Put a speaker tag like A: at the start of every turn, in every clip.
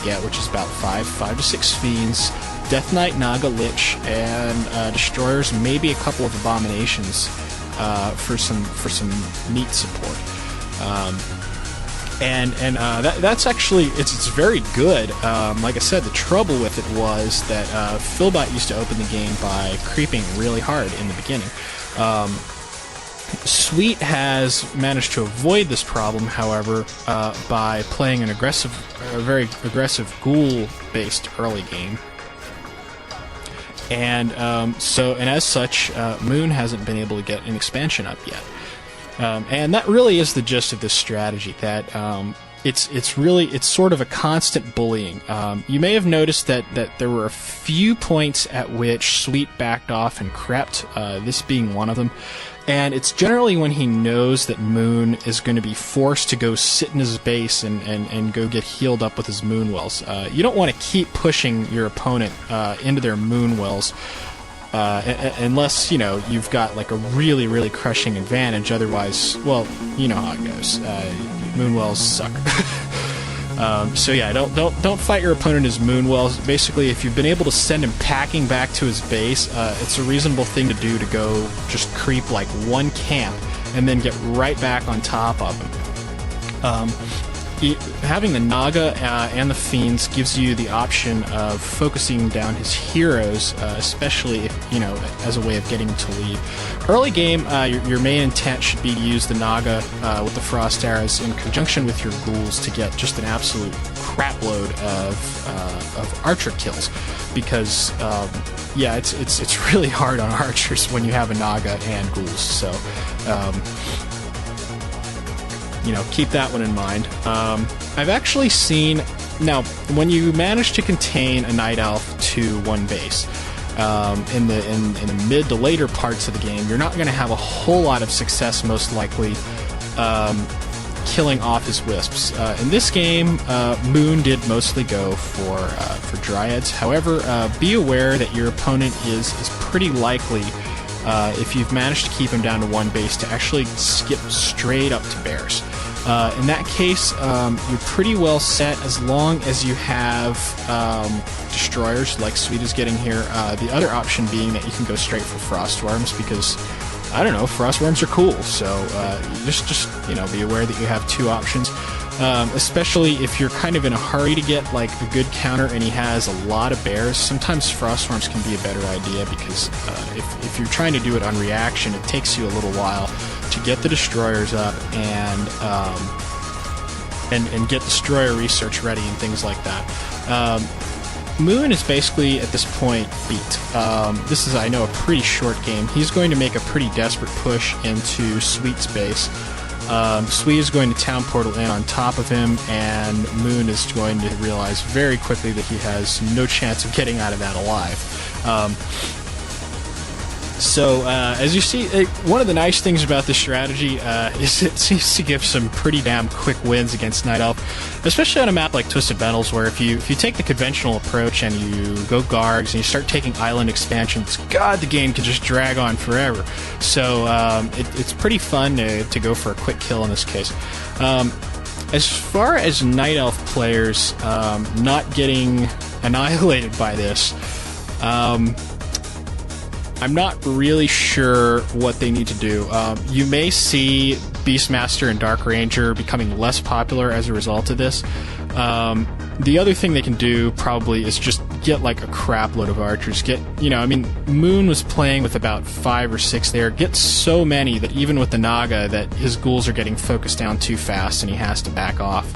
A: get, which is about 5 to 6 Fiends, Death Knight, Naga, Lich, and Destroyers, maybe a couple of Abominations for some neat support. That's actually, it's very good. Like I said, the trouble with it was that Philbot used to open the game by creeping really hard in the beginning. Sweet has managed to avoid this problem, however, by playing a very aggressive ghoul-based early game. And as such, Moon hasn't been able to get an expansion up yet. And that really is the gist of this strategy, that it's sort of a constant bullying. You may have noticed that there were a few points at which Sweet backed off and crept, this being one of them. And it's generally when he knows that Moon is going to be forced to go sit in his base and go get healed up with his Moon Wells. You don't want to keep pushing your opponent into their Moon Wells unless, you've got like a really, really crushing advantage. Otherwise, well, you know how it goes. Moon Wells suck. So yeah, don't fight your opponent as Moon Wells. Basically, if you've been able to send him packing back to his base, it's a reasonable thing to do to go just creep like one camp and then get right back on top of him. Having the Naga and the Fiends gives you the option of focusing down his heroes, especially if, as a way of getting to lead. Early game, your main intent should be to use the Naga with the Frost Arrows in conjunction with your ghouls to get just an absolute crapload of archer kills, because it's really hard on archers when you have a Naga and ghouls. So. Keep that one in mind. I've actually seen... Now, when you manage to contain a Night Elf to one base, in the mid to later parts of the game, you're not going to have a whole lot of success, most likely, killing off his wisps. In this game, Moon did mostly go for Dryads. However, be aware that your opponent is pretty likely... if you've managed to keep him down to one base, to actually skip straight up to bears. In that case, you're pretty well set as long as you have destroyers like Sweet is getting here. The other option being that you can go straight for Frostworms, because, I don't know, Frostworms are cool. So just be aware that you have two options. Especially if you're kind of in a hurry to get like a good counter and he has a lot of bears, sometimes Frostworms can be a better idea, because if you're trying to do it on reaction, it takes you a little while to get the destroyers up and get destroyer research ready and things like that. Moon is basically at this point beat. This is, I know, a pretty short game. He's going to make a pretty desperate push into Sweet's base. Sweet is going to town portal in on top of him, and Moon is going to realize very quickly that he has no chance of getting out of that alive. So, as you see, one of the nice things about this strategy is it seems to give some pretty damn quick wins against Night Elf, especially on a map like Twisted Meadows, where if you take the conventional approach and you go Gargs and you start taking island expansions, God, the game can just drag on forever. So it's pretty fun to go for a quick kill in this case. As far as Night Elf players not getting annihilated by this, I'm not really sure what they need to do. You may see Beastmaster and Dark Ranger becoming less popular as a result of this. The other thing they can do probably is just get like a crap load of archers. Moon was playing with about 5 or 6 there. Get so many that even with the Naga, that his ghouls are getting focused down too fast and he has to back off.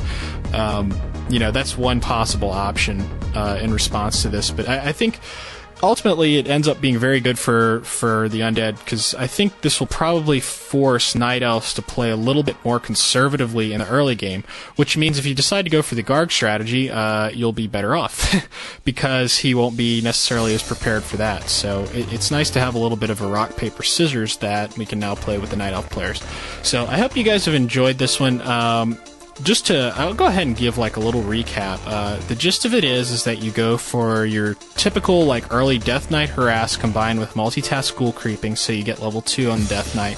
A: That's one possible option in response to this. But I think... ultimately, it ends up being very good for the undead, because I think this will probably force Night Elves to play a little bit more conservatively in the early game, which means if you decide to go for the Garg strategy, you'll be better off, because he won't be necessarily as prepared for that. So it's nice to have a little bit of a rock, paper, scissors that we can now play with the Night Elf players. So I hope you guys have enjoyed this one. I'll go ahead and give like a little recap. The gist of it is that you go for your typical like early Death Knight harass combined with multitask ghoul creeping, so you get level 2 on Death Knight.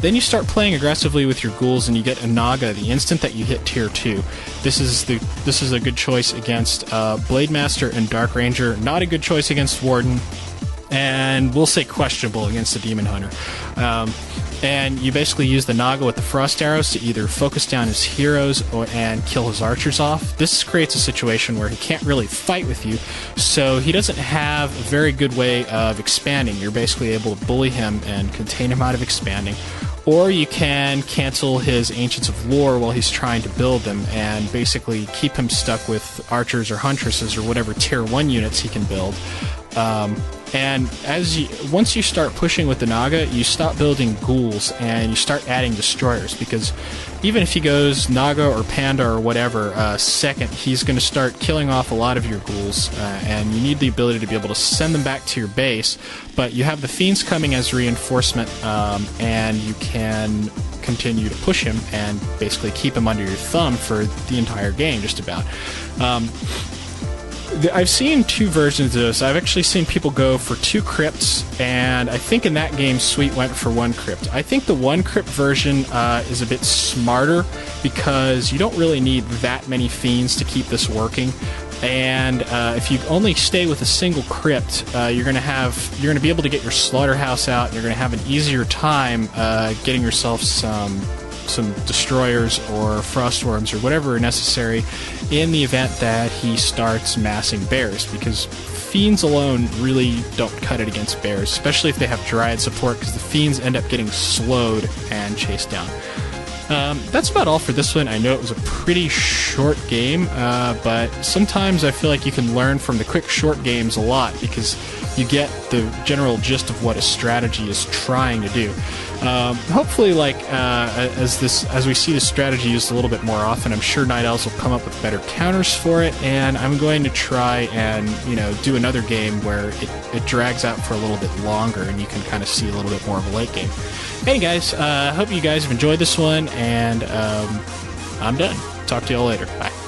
A: Then you start playing aggressively with your ghouls, and you get a Naga the instant that you hit tier 2. This is a good choice against Blade Master and Dark Ranger. Not a good choice against Warden, and we'll say questionable against the Demon Hunter. And you basically use the Naga with the Frost Arrows to either focus down his heroes and kill his archers off. This creates a situation where he can't really fight with you, so he doesn't have a very good way of expanding. You're basically able to bully him and contain him out of expanding. Or you can cancel his Ancients of Lore while he's trying to build them and basically keep him stuck with archers or huntresses or whatever tier 1 units he can build. And once you start pushing with the Naga, you stop building ghouls and you start adding destroyers, because even if he goes Naga or Panda or whatever second, he's going to start killing off a lot of your ghouls, and you need the ability to be able to send them back to your base. But you have the Fiends coming as reinforcement, and you can continue to push him and basically keep him under your thumb for the entire game, just about. I've seen 2 versions of this. I've actually seen people go for 2 crypts, and I think in that game Sweet went for 1 crypt. I think the 1 crypt version is a bit smarter, because you don't really need that many fiends to keep this working. And if you only stay with a single crypt, you're going to be able to get your slaughterhouse out, and you're going to have an easier time getting yourself some destroyers or frostworms or whatever are necessary in the event that he starts massing bears, because fiends alone really don't cut it against bears, especially if they have dryad support, because the fiends end up getting slowed and chased down. That's about all for this one. I know it was a pretty short game, but sometimes I feel like you can learn from the quick short games a lot, because you get the general gist of what a strategy is trying to do. Hopefully, as we see the strategy used a little bit more often, I'm sure Night Owls will come up with better counters for it, and I'm going to try and do another game where it drags out for a little bit longer, and you can kind of see a little bit more of a late game. Hey guys, hope you guys have enjoyed this one, and I'm done. Talk to y'all later. Bye.